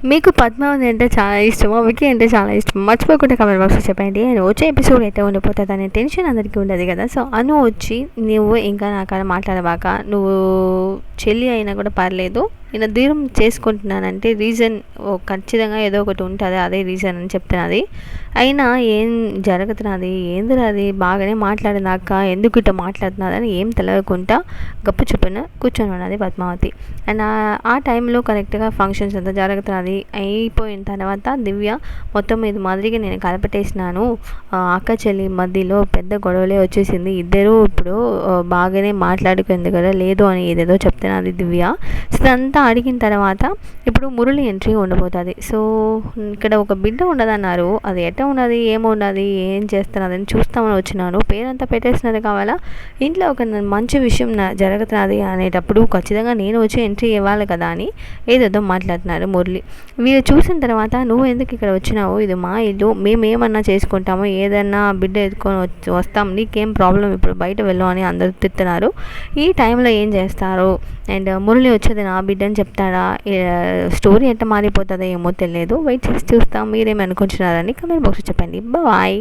మీకు పద్మావతి అంటే చాలా ఇష్టమా? వికీ అంటే చాలా ఇష్టమా? మర్చిపోకుండా కామెంట్ బాక్స్లో చెప్పండి. అండ్ వచ్చే ఎపిసోడ్ ఎట్లా ఉండిపోతుంది అనే టెన్షన్ అందరికీ ఉండదు కదా. సో అను వచ్చి నువ్వు ఇంకా నాకాడ మాట్లాడబాక, నువ్వు చెల్లి అయినా కూడా పర్లేదు, నేను దూరం చేసుకుంటున్నానంటే రీజన్ ఖచ్చితంగా ఏదో ఒకటి ఉంటుంది, అదే రీజన్ అని చెప్తున్నది. అయినా ఏం జరుగుతున్నది, ఏందిరాది, బాగానే మాట్లాడినాక ఎందుకు ఇట్లా మాట్లాడుతున్నదని ఏం తెలియకుండా గప్పు చూపున కూర్చొని ఉన్నది పద్మావతి. అండ్ ఆ టైంలో కరెక్ట్గా ఫంక్షన్స్ అంతా జరుగుతున్నది. అయిపోయిన తర్వాత దివ్య మొత్తం ఇది మాదిరిగా నేను కలపటేసినాను, అక్క చెల్లి మధ్యలో పెద్ద గొడవలే వచ్చేసింది, ఇద్దరు ఇప్పుడు బాగానే మాట్లాడుకుంది కదా, లేదు అని ఏదేదో చెప్తున్నది దివ్య. సో అంతా అడిగిన తర్వాత ఇప్పుడు మురళి ఎంట్రీ ఉండబోతుంది. సో ఇక్కడ ఒక బిడ్డ ఉండదన్నారు, అది ఎట్ట ఉన్నది, ఏమున్నది, ఏం చేస్తున్నది అని చూస్తామని వచ్చినాను. పేరంతా పెట్టేసినది కావాలా, ఇంట్లో ఒక మంచి విషయం జరుగుతున్నది అనేటప్పుడు ఖచ్చితంగా నేను వచ్చి ఎంట్రీ ఇవ్వాలి కదా అని ఏదేదో మాట్లాడుతున్నారు మురళి. వీళ్ళు చూసిన తర్వాత నువ్వు ఎందుకు ఇక్కడ వచ్చినావు, ఇది మా ఇల్లు, మేము ఏమన్నా చేసుకుంటాము, ఏదన్నా బిడ్డ ఎత్తుకొని వస్తాం, నీకేం ప్రాబ్లం, ఇప్పుడు బయట వెళ్ళు అని అందరూ తిడుతున్నారు. ఈ టైంలో ఏం చేస్తారు? అండ్ మురళి వచ్చేది నా బిడ్డ అని చెప్తాడా, స్టోరీ ఎట్ట మారిపోతుందో ఏమో తెలియదు. వెయిట్ చేసి చూస్తాం. మీరేమనుకుంటున్నారని కమెంట్ బాక్స్లో చెప్పండి. బాయ్.